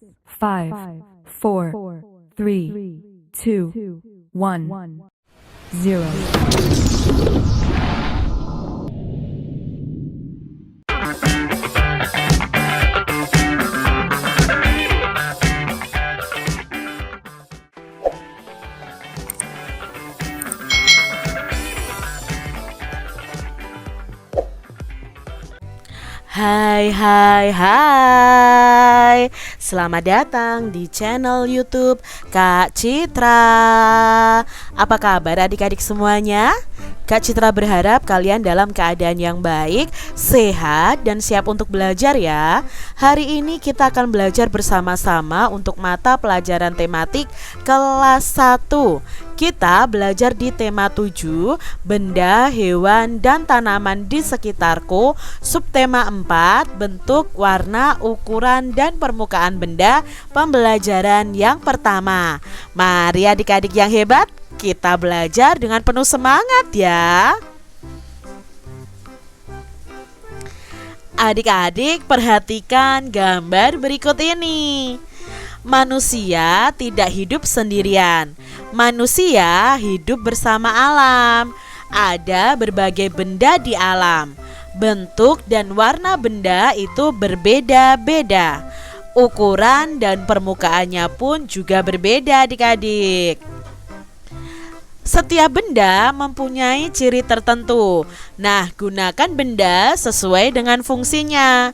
5, 4, 3, 2, 1, 0. Hai hai hai, selamat datang di channel YouTube Kak Citra. Apa kabar adik-adik semuanya? Kak Citra berharap kalian dalam keadaan yang baik, sehat, dan siap untuk belajar ya. Hari ini kita akan belajar bersama-sama untuk mata pelajaran tematik kelas 1. Kita belajar di tema 7, benda, hewan, dan tanaman di sekitarku. Subtema 4, bentuk, warna, ukuran, dan permukaan benda. Pembelajaran yang pertama. Mari adik-adik yang hebat, kita belajar dengan penuh semangat ya. Adik-adik perhatikan gambar berikut ini. Manusia tidak hidup sendirian. Manusia hidup bersama alam. Ada berbagai benda di alam. Bentuk dan warna benda itu berbeda-beda. Ukuran dan permukaannya pun juga berbeda adik-adik. Setiap benda mempunyai ciri tertentu. Nah, gunakan benda sesuai dengan fungsinya.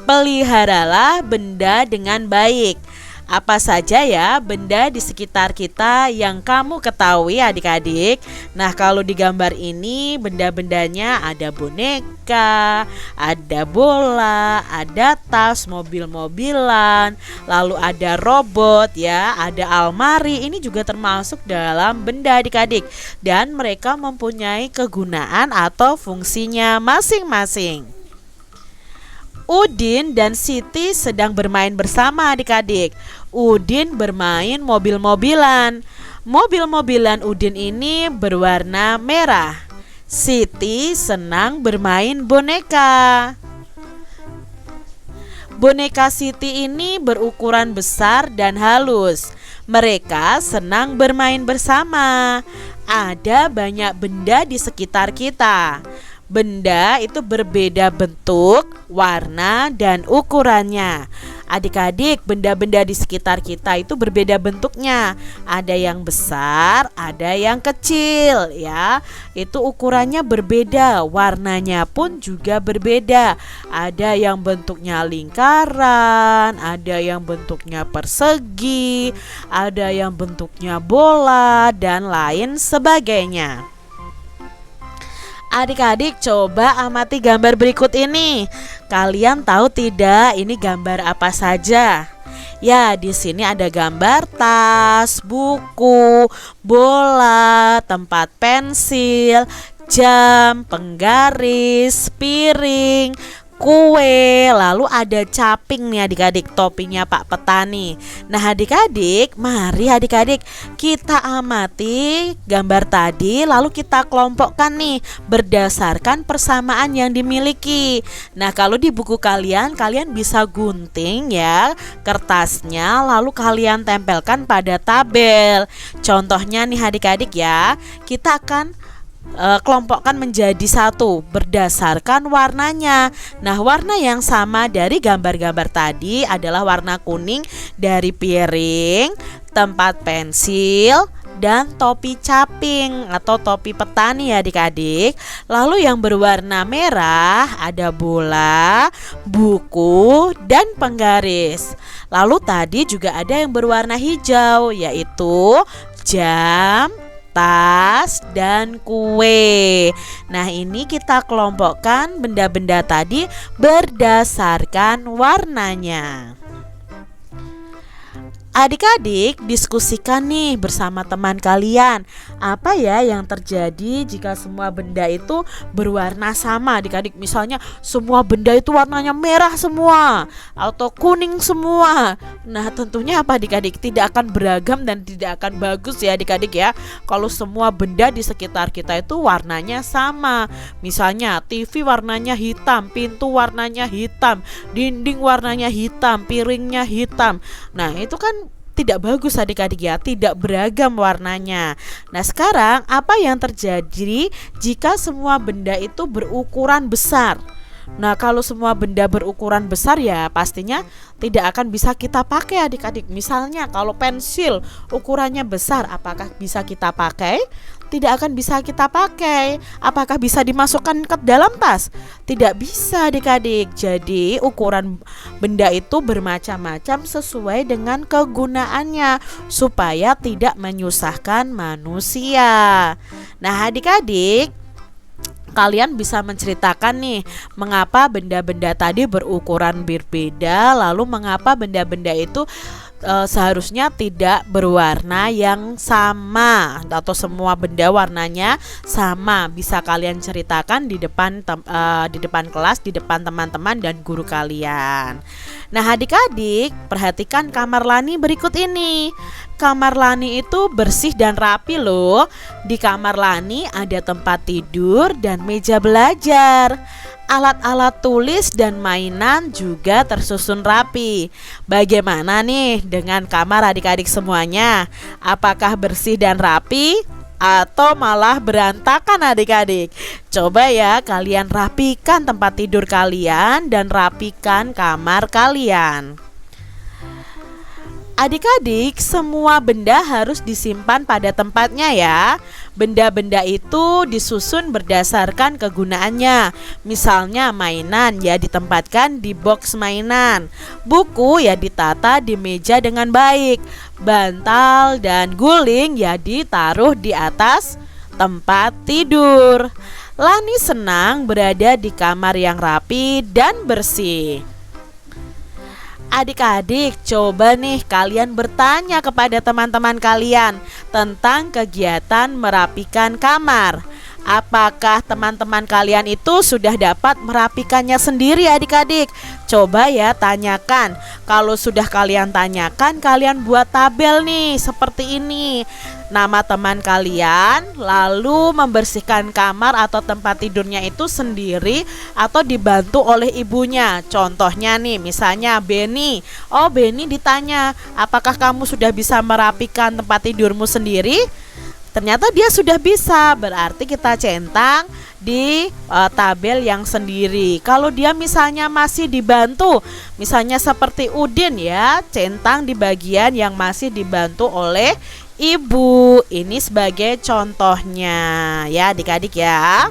Peliharalah benda dengan baik. Apa saja ya benda di sekitar kita yang kamu ketahui adik-adik? Nah, kalau di gambar ini benda-bendanya ada boneka, ada bola, ada tas, mobil-mobilan, lalu ada robot ya, ada almari. Ini juga termasuk dalam benda adik-adik, dan mereka mempunyai kegunaan atau fungsinya masing-masing. Udin dan Siti sedang bermain bersama adik-adik. Udin bermain mobil-mobilan. Mobil-mobilan Udin ini berwarna merah. Siti senang bermain boneka. Boneka Siti ini berukuran besar dan halus. Mereka senang bermain bersama. Ada banyak benda di sekitar kita. Benda itu berbeda bentuk, warna, dan ukurannya. Adik-adik, benda-benda di sekitar kita itu berbeda bentuknya. Ada yang besar, ada yang kecil ya. Itu ukurannya berbeda, warnanya pun juga berbeda. Ada yang bentuknya lingkaran, ada yang bentuknya persegi, ada yang bentuknya bola, dan lain sebagainya. Adik-adik coba amati gambar berikut ini. Kalian tahu tidak ini gambar apa saja? Ya, di sini ada gambar tas, buku, bola, tempat pensil, jam, penggaris, piring, kue, lalu ada caping nih adik-adik, topinya Pak Petani. Nah adik-adik, mari adik-adik kita amati gambar tadi, lalu kita kelompokkan nih berdasarkan persamaan yang dimiliki. Nah kalau di buku kalian bisa gunting ya kertasnya, lalu kalian tempelkan pada tabel. Contohnya nih adik-adik ya, kita akan kelompokkan menjadi satu berdasarkan warnanya. Nah, warna yang sama dari gambar-gambar tadi adalah warna kuning dari piring, tempat pensil, dan topi caping atau topi petani ya adik-adik. Lalu yang berwarna merah ada bola, buku, dan penggaris. Lalu tadi juga ada yang berwarna hijau, yaitu jam, tas, dan kue. Nah ini kita kelompokkan benda-benda tadi berdasarkan warnanya. Adik-adik diskusikan nih bersama teman kalian. apa ya yang terjadi jika semua benda itu berwarna sama adik-adik? Misalnya semua benda itu warnanya merah semua atau kuning semua. Nah tentunya apa adik-adik? Tidak akan beragam dan tidak akan bagus ya adik-adik ya, kalau semua benda di sekitar kita itu warnanya sama. Misalnya TV warnanya hitam, pintu warnanya hitam, dinding warnanya hitam, piringnya hitam. Nah itu kan tidak bagus adik-adik ya, tidak beragam warnanya. Nah sekarang apa yang terjadi jika semua benda itu berukuran besar? Nah kalau semua benda berukuran besar ya pastinya tidak akan bisa kita pakai adik-adik. Misalnya kalau pensil ukurannya besar, apakah bisa kita pakai? Tidak akan bisa kita pakai. Apakah bisa dimasukkan ke dalam tas? Tidak bisa adik-adik. Jadi ukuran benda itu bermacam-macam sesuai dengan kegunaannya supaya tidak menyusahkan manusia. Nah adik-adik, kalian bisa menceritakan nih mengapa benda-benda tadi berukuran berbeda, lalu mengapa benda-benda itu seharusnya tidak berwarna yang sama atau semua benda warnanya sama. Bisa kalian ceritakan di depan kelas, di depan teman-teman dan guru kalian. Nah adik-adik, perhatikan kamar Lani berikut ini. Kamar Lani itu bersih dan rapi loh. Di kamar Lani ada tempat tidur dan meja belajar. Alat-alat tulis dan mainan juga tersusun rapi. Bagaimana nih dengan kamar adik-adik semuanya? Apakah bersih dan rapi atau malah berantakan adik-adik? Coba ya kalian rapikan tempat tidur kalian dan rapikan kamar kalian. Adik-adik, semua benda harus disimpan pada tempatnya ya. Benda-benda itu disusun berdasarkan kegunaannya. Misalnya mainan ya ditempatkan di box mainan. Buku ya ditata di meja dengan baik. Bantal dan guling ya ditaruh di atas tempat tidur. Lani senang berada di kamar yang rapi dan bersih. Adik-adik, coba nih kalian bertanya kepada teman-teman kalian tentang kegiatan merapikan kamar. Apakah teman-teman kalian itu sudah dapat merapikannya sendiri adik-adik? Coba ya tanyakan. Kalau sudah kalian tanyakan, kalian buat tabel nih seperti ini. Nama teman kalian, lalu membersihkan kamar atau tempat tidurnya itu sendiri atau dibantu oleh ibunya. Contohnya nih, misalnya Beni. Oh, Beni ditanya, apakah kamu sudah bisa merapikan tempat tidurmu sendiri? Ternyata dia sudah bisa, berarti kita centang di tabel yang sendiri. Kalau dia misalnya masih dibantu, misalnya seperti Udin ya, centang di bagian yang masih dibantu oleh ibu. Ini sebagai contohnya ya adik-adik ya.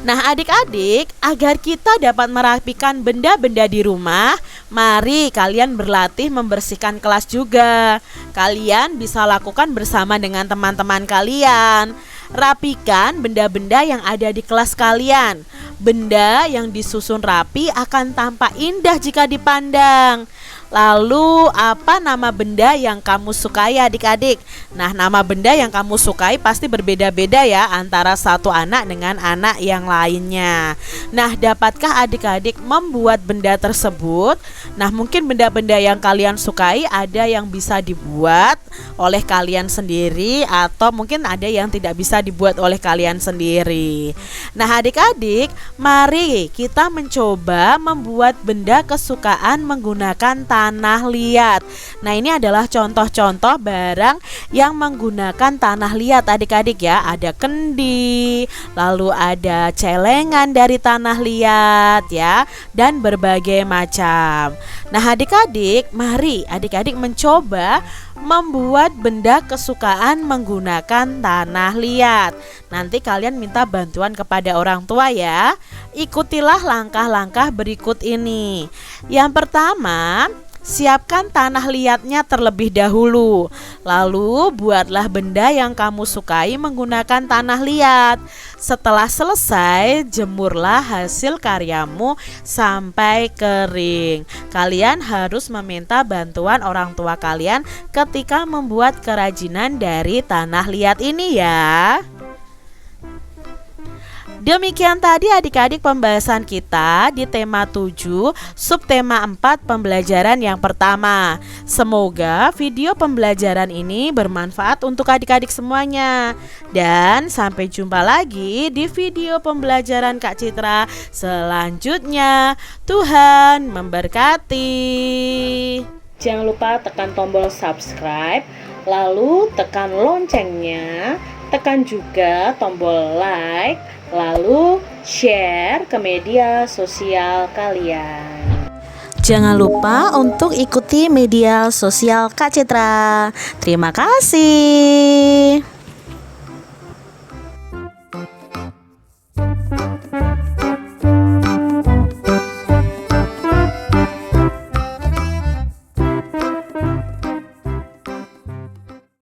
Nah adik-adik, agar kita dapat merapikan benda-benda di rumah, mari kalian berlatih membersihkan kelas juga. Kalian bisa lakukan bersama dengan teman-teman kalian. Rapikan benda-benda yang ada di kelas kalian. Benda yang disusun rapi akan tampak indah jika dipandang. Lalu apa nama benda yang kamu sukai adik-adik? Nah nama benda yang kamu sukai pasti berbeda-beda ya antara satu anak dengan anak yang lainnya. Nah dapatkah adik-adik membuat benda tersebut? Nah mungkin benda-benda yang kalian sukai ada yang bisa dibuat oleh kalian sendiri, atau mungkin ada yang tidak bisa dibuat oleh kalian sendiri. Nah adik-adik, mari kita mencoba membuat benda kesukaan menggunakan tanah liat. Nah ini adalah contoh-contoh barang yang menggunakan tanah liat adik-adik ya. Ada kendi, lalu ada celengan dari tanah liat ya, dan berbagai macam. Nah adik-adik, mari adik-adik mencoba membuat benda kesukaan menggunakan tanah liat. Nanti kalian minta bantuan kepada orang tua ya. Ikutilah langkah-langkah berikut ini. Yang pertama, Siapkan tanah liatnya terlebih dahulu. Lalu buatlah benda yang kamu sukai menggunakan tanah liat. Setelah selesai, jemurlah hasil karyamu sampai kering. Kalian harus meminta bantuan orang tua kalian ketika membuat kerajinan dari tanah liat ini ya. Demikian tadi adik-adik pembahasan kita di tema 7, subtema 4 pembelajaran yang pertama. Semoga video pembelajaran ini bermanfaat untuk adik-adik semuanya. Dan sampai jumpa lagi di video pembelajaran Kak Citra selanjutnya. Tuhan memberkati. Jangan lupa tekan tombol subscribe, lalu tekan loncengnya, tekan juga tombol like, lalu share ke media sosial kalian. Jangan lupa untuk ikuti media sosial Kak Citra. Terima kasih.